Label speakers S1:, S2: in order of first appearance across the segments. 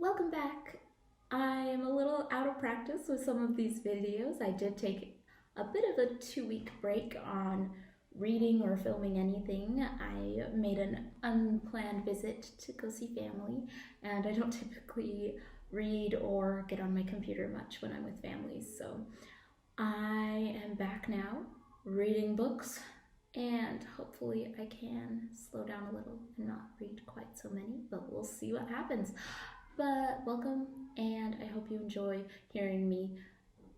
S1: Welcome back. I am a little out of practice with some of these videos. I did take a bit of a 2-week break on reading or filming anything. I made an unplanned visit to go see family, and I don't typically read or get on my computer much when I'm with families. So I am back now reading books, and hopefully I can slow down a little and not read quite so many, but we'll see what happens. But welcome, and I hope you enjoy hearing me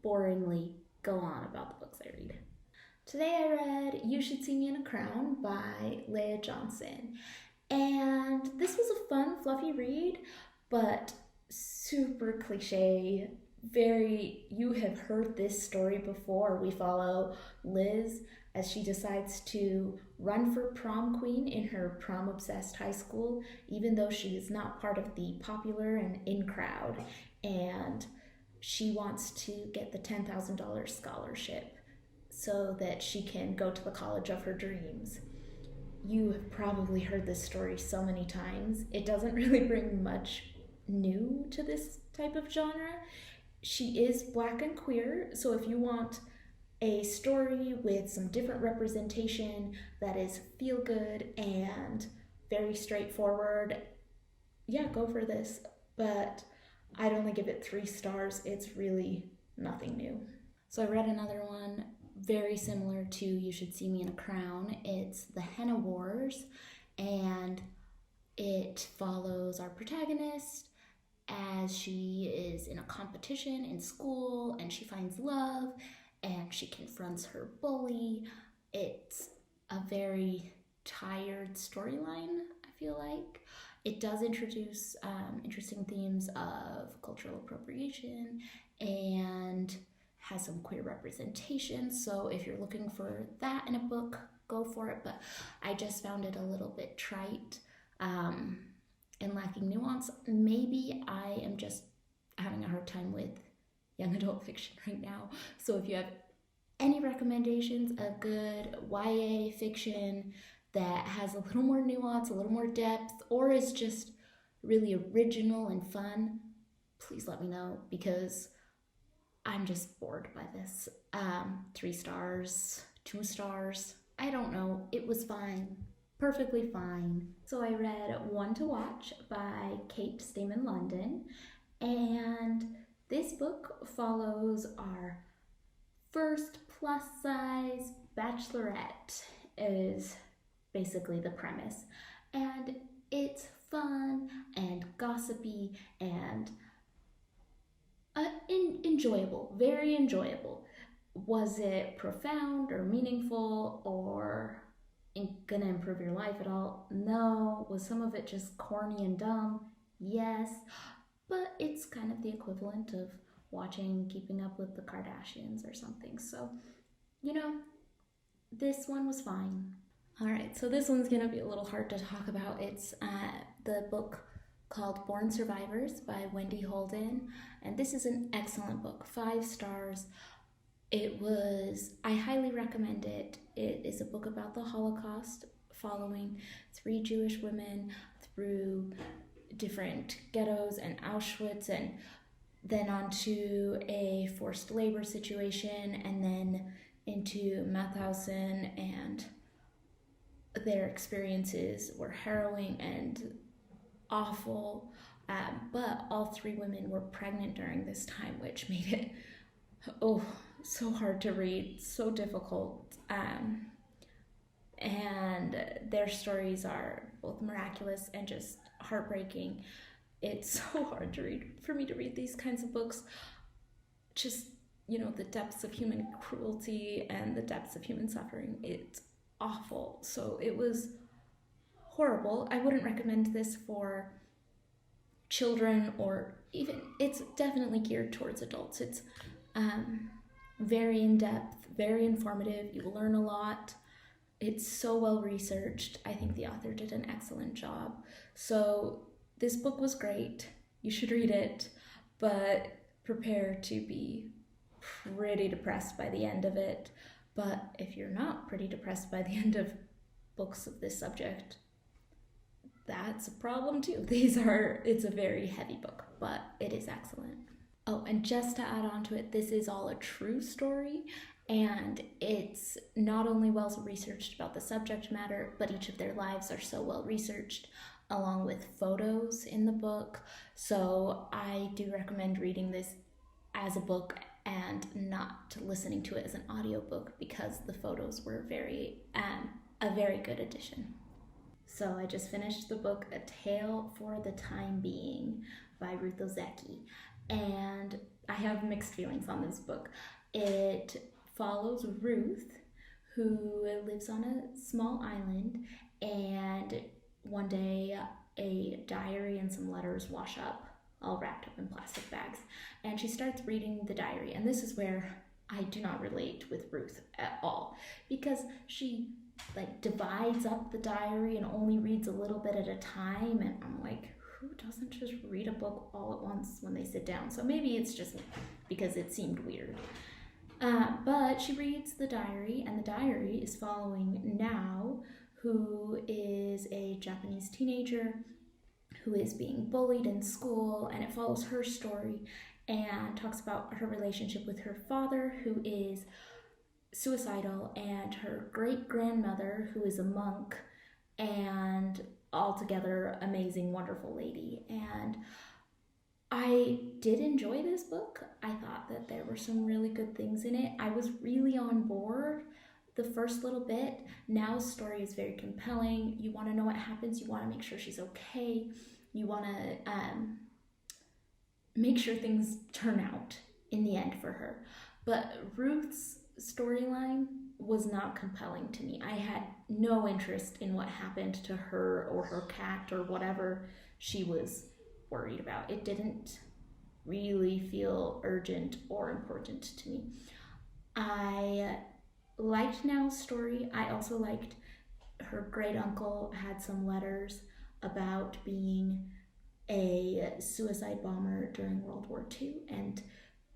S1: boringly go on about the books I read. Today I read You Should See Me in a Crown by Leah Johnson, and this was a fun, fluffy read, but super cliche. You have heard this story before. We follow Liz as she decides to run for prom queen in her prom-obsessed high school, even though she is not part of the popular and in crowd, and she wants to get the $10,000 scholarship so that she can go to the college of her dreams. You have probably heard this story so many times. It doesn't really bring much new to this type of genre. She is Black and queer, so if you want a story with some different representation that is feel good and very straightforward, yeah, go for this. But I'd only give it 3 stars. It's really nothing new. So I read another one very similar to You Should See Me in a Crown. It's The Henna Wars, and it follows our protagonist as she is in a competition in school and she finds love and she confronts her bully. It's a very tired storyline, I feel like. It does introduce interesting themes of cultural appropriation and has some queer representation. So if you're looking for that in a book, go for it. But I just found it a little bit trite and lacking nuance. Maybe I am just having a hard time with young adult fiction right now. So if you have any recommendations of good YA fiction that has a little more nuance, a little more depth, or is just really original and fun, please let me know, because I'm just bored by this. 3 stars, 2 stars, I don't know. It was fine. Perfectly fine. So I read One to Watch by Kate Stayman London, and this book follows our first plus-size bachelorette, is basically the premise. And it's fun and gossipy and enjoyable, very enjoyable. Was it profound or meaningful or gonna improve your life at all? No. Was some of it just corny and dumb? Yes. But it's kind of the equivalent of watching Keeping Up with the Kardashians or something. So, this one was fine. All right, so this one's gonna be a little hard to talk about. It's the book called Born Survivors by Wendy Holden, and this is an excellent book, 5 stars. I highly recommend it. It is a book about the Holocaust, following 3 Jewish women through different ghettos and Auschwitz, and then onto a forced labor situation, and then into Mauthausen, and their experiences were harrowing and awful, but all 3 women were pregnant during this time, which made it so hard to read, so difficult, and their stories are both miraculous and just heartbreaking. It's so hard for me to read these kinds of books. Just, the depths of human cruelty and the depths of human suffering. It's awful. So it was horrible. I wouldn't recommend this for children, or even, it's definitely geared towards adults. It's very in-depth, very informative. You will learn a lot. It's so well researched. I think the author did an excellent job. So this book was great. You should read it, but prepare to be pretty depressed by the end of it. But if you're not pretty depressed by the end of books of this subject, that's a problem too. It's a very heavy book, but it is excellent. Oh, and just to add on to it, this is all a true story, and it's not only well researched about the subject matter, but each of their lives are so well researched, along with photos in the book. So I do recommend reading this as a book and not listening to it as an audiobook, because the photos were a very good addition. So I just finished the book A Tale for the Time Being by Ruth Ozeki, and I have mixed feelings on this book. It follows Ruth, who lives on a small island, and one day a diary and some letters wash up, all wrapped up in plastic bags, and she starts reading the diary. And this is where I do not relate with Ruth at all, because she divides up the diary and only reads a little bit at a time, and I'm like, who doesn't just read a book all at once when they sit down? So maybe it's just me, because it seemed weird. But she reads the diary, and the diary is following Nao, who is a Japanese teenager who is being bullied in school, and it follows her story and talks about her relationship with her father, who is suicidal, and her great-grandmother, who is a monk, and altogether amazing, wonderful lady. And I did enjoy this book. I thought that there were some really good things in it. I was really on board the first little bit. Nao's story is very compelling. You want to know what happens. You want to make sure she's okay. You want to make sure things turn out in the end for her. But Ruth's storyline was not compelling to me. I had no interest in what happened to her or her cat or whatever she was worried about. It didn't really feel urgent or important to me. I liked Nao's story. I also liked her great uncle had some letters about being a suicide bomber during World War II, and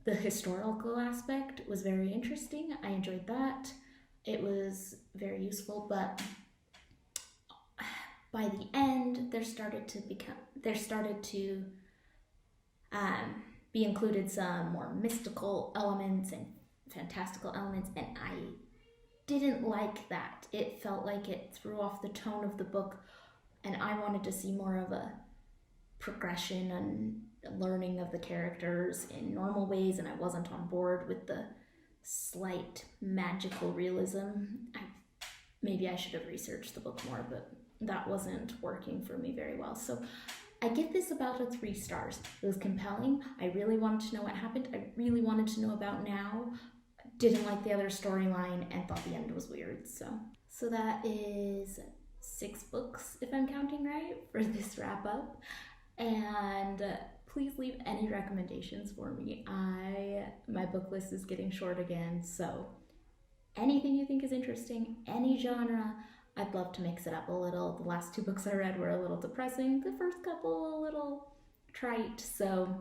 S1: the historical aspect was very interesting. I enjoyed that. It was very useful, but by the end, there started to be included some more mystical elements and fantastical elements, and I didn't like that. It felt like it threw off the tone of the book, and I wanted to see more of a progression and learning of the characters in normal ways, and I wasn't on board with the slight magical realism. Maybe I should have researched the book more, but that wasn't working for me very well. So I give this about a 3 stars. It was compelling. I really wanted to know what happened. I really wanted to know about Nao. Didn't like the other storyline and thought the end was weird. So that is 6 books, if I'm counting right, for this wrap up. And please leave any recommendations for me. My book list is getting short again, so anything you think is interesting, any genre, I'd love to mix it up a little. The last 2 books I read were a little depressing, the first couple a little trite, so,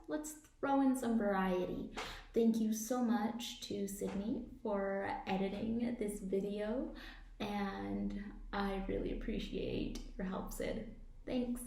S1: let's throw in some variety. Thank you so much to Sydney for editing this video, and I really appreciate your help, Sid. Thanks.